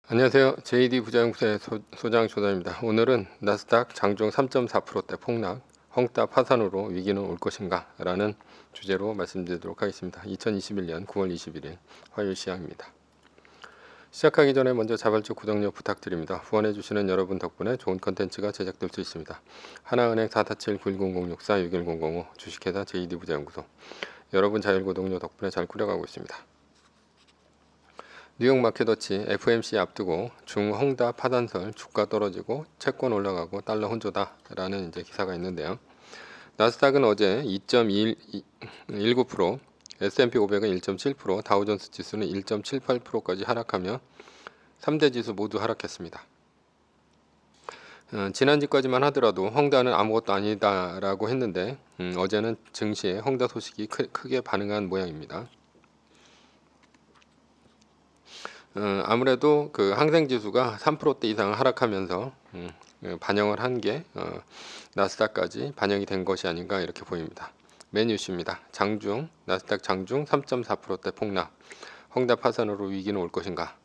안녕하세요. JD 부자연구소의 소장 조단입니다. 오늘은 나스닥 장중 3.4%대 폭락, 헝다 파산으로 위기는 올 것인가? 라는 주제로 말씀드리도록 하겠습니다. 2021년 9월 21일 화요일 시황입니다. 시작하기 전에 먼저 자발적 구독력 부탁드립니다. 후원해주시는 여러분 덕분에 좋은 컨텐츠가 제작될 수 있습니다. 하나은행 447-910064-6100 주식회사 JD 부자연구소, 여러분 자율구독료 덕분에 잘 꾸려가고 있습니다. 뉴욕 마켓워치 FOMC 앞두고 중헝다 파단설, 주가 떨어지고 채권 올라가고 달러 혼조다라는 기사가 있는데요. 나스닥은 어제 2.19%, S&P 500은 1.7%, 다우존스 지수는 1.78%까지 하락하며 3대 지수 모두 하락했습니다. 지난주까지만 하더라도 헝다는 아무것도 아니다라고 했는데 어제는 증시에 헝다 소식이 크게 반응한 모양입니다. 아무래도 그 항생지수가 3%대 이상 하락하면서 반영을 한 게 나스닥까지 반영이 된 것이 아닌가 이렇게 보입니다. 메인 뉴스입니다. 장중 나스닥 장중 3.4%대 폭락, 헝다 파산으로 위기는 올 것인가?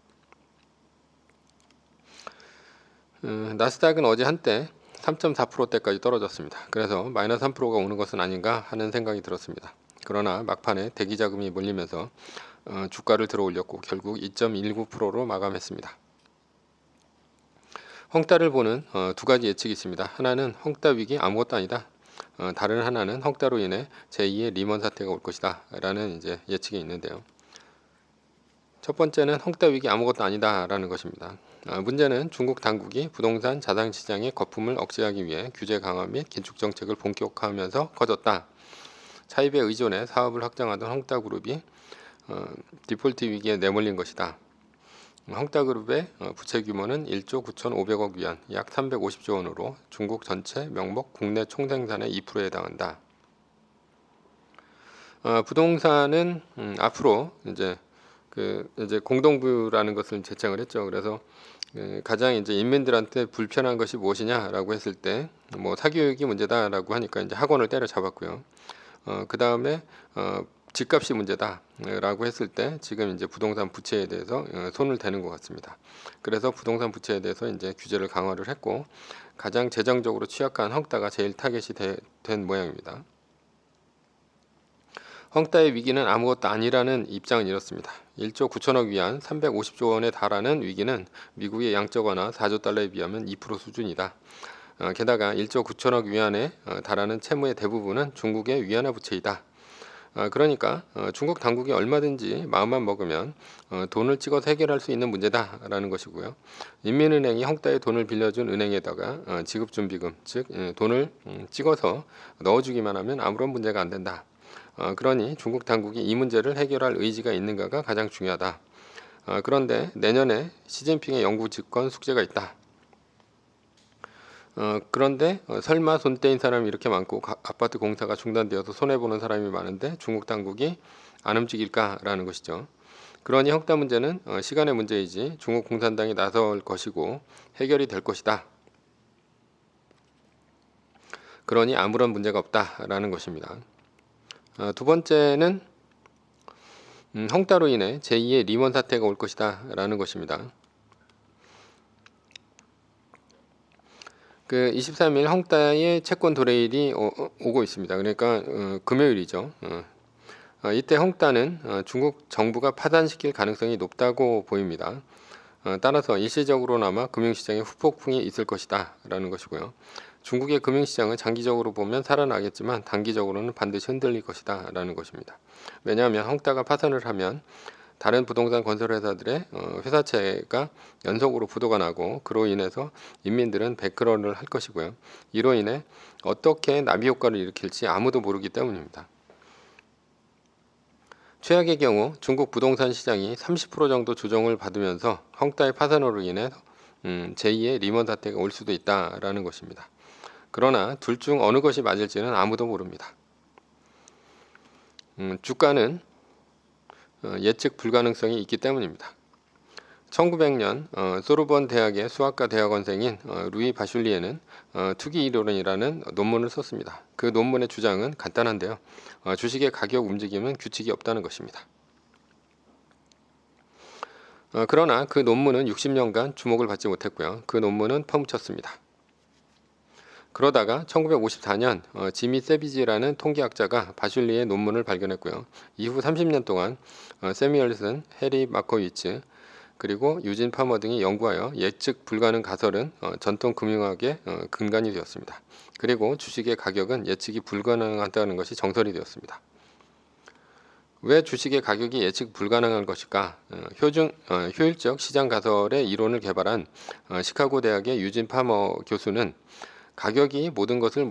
나스닥은 어제 한때 3.4%대까지 떨어졌습니다. 그래서 마이너스 3%가 오는 것은 아닌가 하는 생각이 들었습니다. 그러나 막판에 대기 자금이 몰리면서 주가를 들어 올렸고 결국 2.19%로 마감했습니다. 헝다를 보는 두 가지 예측이 있습니다. 하나는 헝다 위기 아무것도 아니다. 다른 하나는 헝다로 인해 제2의 리먼 사태가 올 것이다 라는 예측이 있는데요. 첫 번째는 헝다 위기 아무것도 아니다 라는 것입니다. 문제는 중국 당국이 부동산 자산 시장의 거품을 억제하기 위해 규제 강화 및 긴축 정책을 본격화하면서 커졌다. 차입에 의존해 사업을 확장하던 헝다그룹이 디폴트 위기에 내몰린 것이다. 헝다그룹의 부채 규모는 1조 9,500억 위안, 약 350조 원으로 중국 전체 명목 국내 총생산의 2%에 해당한다. 부동산은 앞으로 이제 공동부유라는 것을 제창을 했죠. 그래서 가장 인민들한테 불편한 것이 무엇이냐라고 했을 때 뭐 사교육이 문제다라고 하니까 학원을 때려잡았고요. 그 다음에 집값이 문제다라고 했을 때 지금 부동산 부채에 대해서 손을 대는 것 같습니다. 그래서 부동산 부채에 대해서 규제를 강화를 했고 가장 재정적으로 취약한 헝다가 제일 타겟이 된 모양입니다. 헝다의 위기는 아무것도 아니라는 입장은 이렇습니다. 1조 9천억 위안 350조 원에 달하는 위기는 미국의 양적 완화 4조 달러에 비하면 2% 수준이다. 게다가 1조 9천억 위안에 달하는 채무의 대부분은 중국의 위안화 부채이다. 그러니까 중국 당국이 얼마든지 마음만 먹으면 돈을 찍어서 해결할 수 있는 문제다라는 것이고요. 인민은행이 헝다에 돈을 빌려준 은행에다가 지급준비금, 즉 돈을 찍어서 넣어주기만 하면 아무런 문제가 안 된다. 그러니 중국 당국이 이 문제를 해결할 의지가 있는가가 가장 중요하다. 그런데 내년에 시진핑의 영구 집권 숙제가 있다. 그런데 설마 손 떼인 사람이 이렇게 많고 아파트 공사가 중단되어서 손해보는 사람이 많은데 중국 당국이 안 움직일까라는 것이죠. 그러니 헝다 문제는 시간의 문제이지 중국 공산당이 나설 것이고 해결이 될 것이다. 그러니 아무런 문제가 없다라는 것입니다. 두 번째는 헝다로 인해 제2의 리먼 사태가 올 것이다 라는 것입니다. 그 23일 헝다의 채권 도래일이 오고 있습니다. 그러니까 금요일이죠. 이때 헝다는 중국 정부가 파산시킬 가능성이 높다고 보입니다. 따라서 일시적으로나마 금융시장에 후폭풍이 있을 것이다 라는 것이고요. 중국의 금융시장은 장기적으로 보면 살아나겠지만 단기적으로는 반드시 흔들릴 것이다 라는 것입니다. 왜냐하면 헝다가 파산을 하면 다른 부동산 건설회사들의 회사채가 연속으로 부도가 나고 그로 인해서 인민들은 백그런을 할 것이고요. 이로 인해 어떻게 나비 효과를 일으킬지 아무도 모르기 때문입니다. 최악의 경우 중국 부동산 시장이 30% 정도 조정을 받으면서 헝다의 파산으로 인해 제2의 리먼 사태가 올 수도 있다라는 것입니다. 그러나 둘 중 어느 것이 맞을지는 아무도 모릅니다. 주가는 예측 불가능성이 있기 때문입니다. 1900년 소르본 대학의 수학과 대학원생인 루이 바슐리에는 투기 이론이라는 논문을 썼습니다. 그 논문의 주장은 간단한데요. 주식의 가격 움직임은 규칙이 없다는 것입니다. 그러나 그 논문은 60년간 주목을 받지 못했고요. 그 논문은 퍼묻혔습니다. 그러다가 1954년 지미 세비지라는 통계학자가 바슐리의 논문을 발견했고요. 이후 30년 동안 세뮤얼슨, 해리 마코위츠, 그리고 유진 파머 등이 연구하여 예측 불가능 가설은 전통 금융학의 근간이 되었습니다. 그리고 주식의 가격은 예측이 불가능하다는 것이 정설이 되었습니다. 왜 주식의 가격이 예측 불가능한 것일까? 효율적 시장 가설의 이론을 개발한 시카고 대학의 유진 파머 교수는 가격이 모든 것을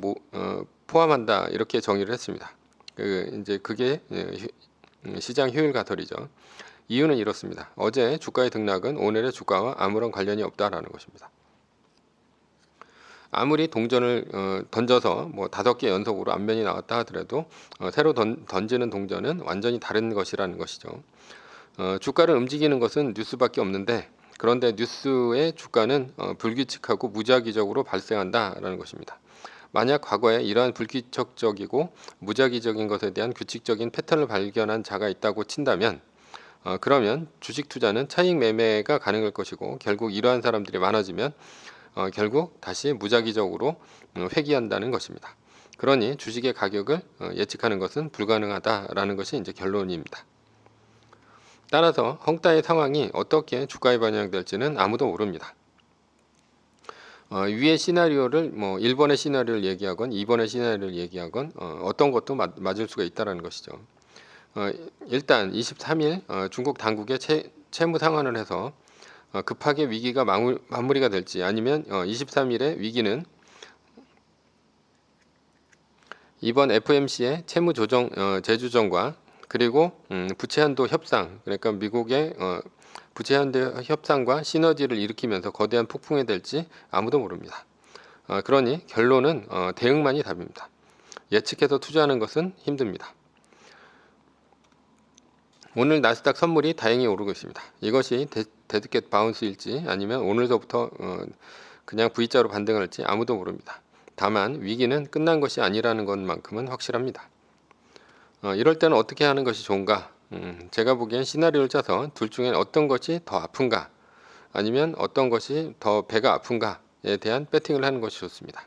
포함한다 이렇게 정의를 했습니다. 이제 그게 시장 효율 가설이죠. 이유는 이렇습니다. 어제 주가의 등락은 오늘의 주가와 아무런 관련이 없다라는 것입니다. 아무리 동전을 던져서 뭐 5개 연속으로 앞면이 나왔다 하더라도 새로 던지는 동전은 완전히 다른 것이라는 것이죠. 주가를 움직이는 것은 뉴스밖에 없는데, 그런데 뉴스의 주가는 불규칙하고 무작위적으로 발생한다라는 것입니다. 만약 과거에 이러한 불규칙적이고 무작위적인 것에 대한 규칙적인 패턴을 발견한 자가 있다고 친다면, 그러면 주식 투자는 차익 매매가 가능할 것이고, 결국 이러한 사람들이 많아지면 결국 다시 무작위적으로 회귀한다는 것입니다. 그러니 주식의 가격을 예측하는 것은 불가능하다라는 것이 이제 결론입니다. 따라서 헝다의 상황이 어떻게 주가에 반영될지는 아무도 모릅니다. 위의 시나리오를 1번의 시나리오를 얘기하건 2번의 시나리오를 얘기하건 어떤 것도 맞을 수가 있다는 것이죠. 일단 23일 중국 당국의 채무 상환을 해서 급하게 위기가 마무리가 될지, 아니면 23일의 위기는 이번 FMC의 채무 조정 재조정과 그리고 부채 한도 협상, 그러니까 미국의 부채 한도 협상과 시너지를 일으키면서 거대한 폭풍이 될지 아무도 모릅니다. 그러니 결론은 대응만이 답입니다. 예측해서 투자하는 것은 힘듭니다. 오늘 나스닥 선물이 다행히 오르고 있습니다. 이것이 데드캣 바운스일지 아니면 오늘서부터 그냥 V자로 반등할지 아무도 모릅니다. 다만 위기는 끝난 것이 아니라는 것만큼은 확실합니다. 이럴 때는 어떻게 하는 것이 좋은가? 제가 보기엔 시나리오를 짜서 둘 중에 어떤 것이 더 아픈가, 아니면 어떤 것이 더 배가 아픈가에 대한 배팅을 하는 것이 좋습니다.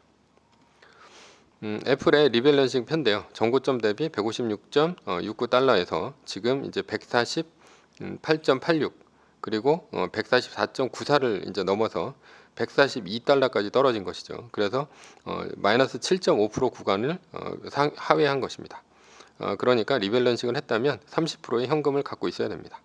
애플의 리밸런싱 편인데요. 전고점 대비 156.69달러에서 지금 이제 148.86, 그리고 144.94를 이제 넘어서 142달러까지 떨어진 것이죠. 그래서 마이너스 7.5% 구간을 하회한 것입니다. 그러니까 리밸런싱을 했다면 30%의 현금을 갖고 있어야 됩니다.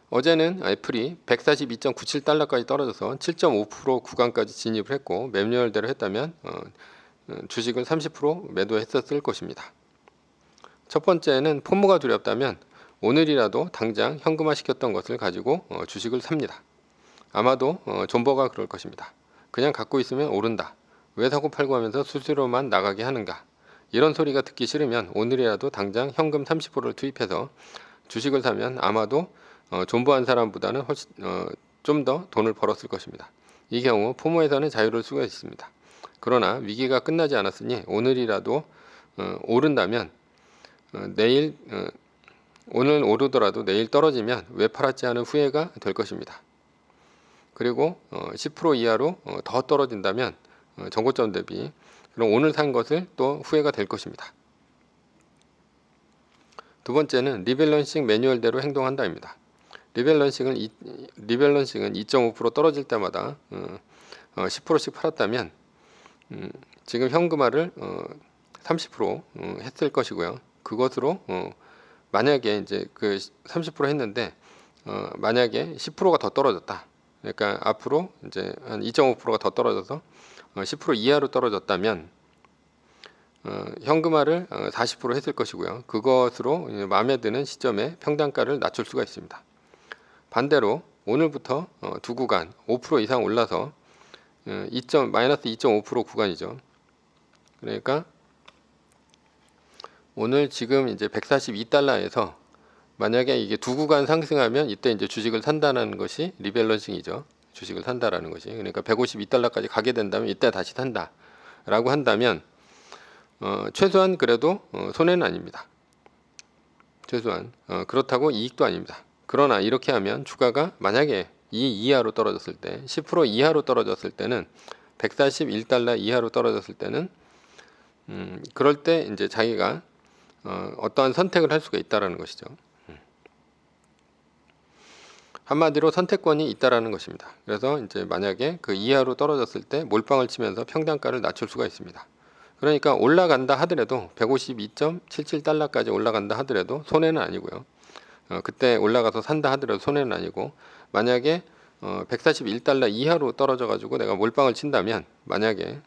어제는 애플이 142.97달러까지 떨어져서 7.5% 구간까지 진입을 했고, 매뉴얼대로 했다면 주식을 30% 매도했었을 것입니다. 첫 번째는 포모가 두렵다면 오늘이라도 당장 현금화 시켰던 것을 가지고 주식을 삽니다. 아마도 존버가 그럴 것입니다. 그냥 갖고 있으면 오른다, 왜 사고 팔고 하면서 수수료만 나가게 하는가, 이런 소리가 듣기 싫으면 오늘이라도 당장 현금 30%를 투입해서 주식을 사면 아마도 존버한 사람보다는 훨씬 좀 더 돈을 벌었을 것입니다. 이 경우 포모에서는 자유로울 수가 있습니다. 그러나 위기가 끝나지 않았으니 오늘이라도 오른다면 내일 오늘 오르더라도 내일 떨어지면 왜 팔았지 하는 후회가 될 것입니다. 그리고 10% 이하로 더 떨어진다면 전고점 대비, 그럼 오늘 산 것을 또 후회가 될 것입니다. 두 번째는 리밸런싱 매뉴얼대로 행동한다입니다. 리밸런싱은 2.5% 떨어질 때마다 10%씩 팔았다면 지금 현금화를 30% 했을 것이고요. 그것으로 만약에 이제 그 30% 했는데 만약에 10%가 더 떨어졌다. 그러니까 앞으로 이제 한 2.5%가 더 떨어져서 10% 이하로 떨어졌다면 현금화를 40% 했을 것이고요. 그것으로 마음에 드는 시점에 평단가를 낮출 수가 있습니다. 반대로 오늘부터 두 구간 5% 이상 올라서 마이너스 2.5% 구간이죠. 그러니까 오늘 지금 이제 142달러에서 만약에 이게 두 구간 상승하면 이때 이제 주식을 산다는 것이 리밸런싱이죠. 주식을 산다라는 것이. 그러니까 152달러까지 가게 된다면 이때 다시 산다라고 한다면 최소한 그래도 손해는 아닙니다. 최소한 그렇다고 이익도 아닙니다. 그러나 이렇게 하면 주가가 만약에 이 이하로 떨어졌을 때 10% 이하로 떨어졌을 때는 141달러 이하로 떨어졌을 때는 그럴 때 이제 자기가 어떠한 선택을 할 수가 있다라는 것이죠. 한마디로 선택권이 있다라는 것입니다. 그래서 이제 만약에 그 이하로 떨어졌을 때 몰빵을 치면서 평단가를 낮출 수가 있습니다. 그러니까 올라간다 하더라도 152.77달러까지 올라간다 하더라도 손해는 아니고요. 그때 올라가서 산다 하더라도 손해는 아니고, 만약에 141달러 이하로 떨어져 가지고 내가 몰빵을 친다면, 만약에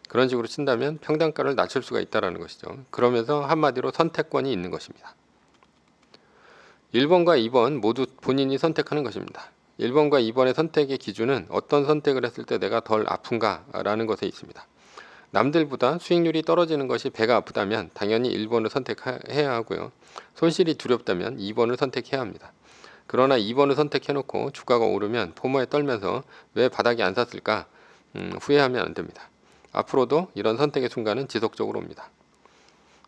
그런 식으로 친다면 평단가를 낮출 수가 있다라는 것이죠. 그러면서 한마디로 선택권이 있는 것입니다. 1번과 2번 모두 본인이 선택하는 것입니다. 1번과 2번의 선택의 기준은 어떤 선택을 했을 때 내가 덜 아픈가 라는 것에 있습니다. 남들보다 수익률이 떨어지는 것이 배가 아프다면 당연히 1번을 선택해야 하고요. 손실이 두렵다면 2번을 선택해야 합니다. 그러나 2번을 선택해놓고 주가가 오르면 포모에 떨면서 왜 바닥에 안 샀을까 후회하면 안 됩니다. 앞으로도 이런 선택의 순간은 지속적으로 옵니다.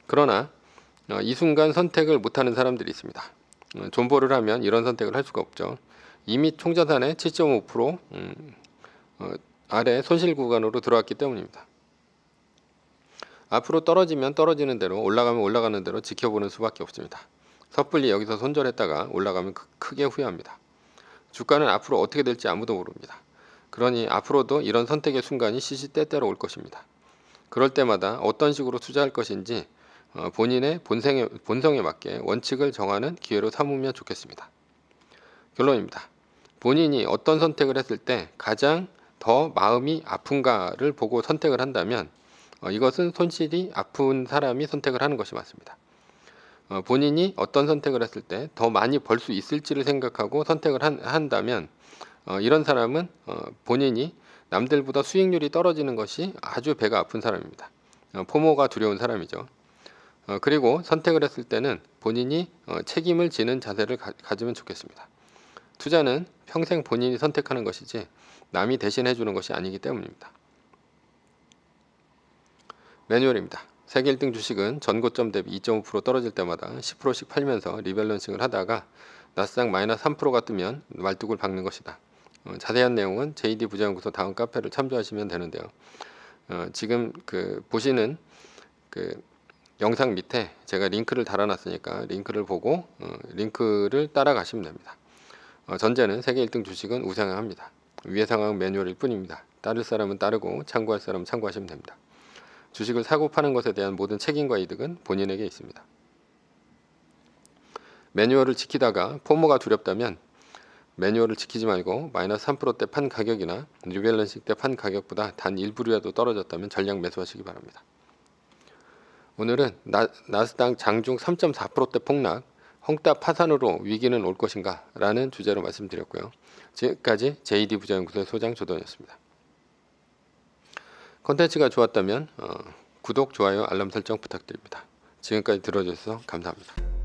그러나 이 순간 선택을 못하는 사람들이 있습니다. 존버를 하면 이런 선택을 할 수가 없죠. 이미 총자산의 7.5% 아래 손실 구간으로 들어왔기 때문입니다. 앞으로 떨어지면 떨어지는 대로, 올라가면 올라가는 대로 지켜보는 수밖에 없습니다. 섣불리 여기서 손절했다가 올라가면 크게 후회합니다. 주가는 앞으로 어떻게 될지 아무도 모릅니다. 그러니 앞으로도 이런 선택의 순간이 시시때때로 올 것입니다. 그럴 때마다 어떤 식으로 투자할 것인지 본인의 본성에 맞게 원칙을 정하는 기회로 삼으면 좋겠습니다. 결론입니다. 본인이 어떤 선택을 했을 때 가장 더 마음이 아픈가를 보고 선택을 한다면 이것은 손실이 아픈 사람이 선택을 하는 것이 맞습니다. 본인이 어떤 선택을 했을 때 더 많이 벌 수 있을지를 생각하고 선택을 한다면 이런 사람은 본인이 남들보다 수익률이 떨어지는 것이 아주 배가 아픈 사람입니다. 포모가 두려운 사람이죠. 그리고 선택을 했을 때는 본인이 책임을 지는 자세를 가지면 좋겠습니다. 투자는 평생 본인이 선택하는 것이지 남이 대신해 주는 것이 아니기 때문입니다. 매뉴얼입니다. 세계 1등 주식은 전고점 대비 2.5% 떨어질 때마다 10%씩 팔면서 리밸런싱을 하다가 나스닥 마이너스 3%가 뜨면 말뚝을 박는 것이다. 자세한 내용은 JD 부자연구소 다음 카페를 참조하시면 되는데요. 지금 보시는 영상 밑에 제가 링크를 달아놨으니까 링크를 보고 링크를 따라가시면 됩니다. 전제는 세계 1등 주식은 우상향합니다. 위의 상황은 매뉴얼일 뿐입니다. 따를 사람은 따르고 참고할 사람은 참고하시면 됩니다. 주식을 사고 파는 것에 대한 모든 책임과 이득은 본인에게 있습니다. 매뉴얼을 지키다가 포모가 두렵다면 매뉴얼을 지키지 말고 마이너스 3%대 판 가격이나 리밸런싱 때 판 가격보다 단 일부라도 떨어졌다면 전량 매수하시기 바랍니다. 오늘은 나스닥 장중 3.4%대 폭락, 헝따 파산으로 위기는 올 것인가 라는 주제로 말씀드렸고요. 지금까지 JD 부자연구소의 소장 조던이었습니다. 콘텐츠가 좋았다면 구독, 좋아요, 알람 설정 부탁드립니다. 지금까지 들어주셔서 감사합니다.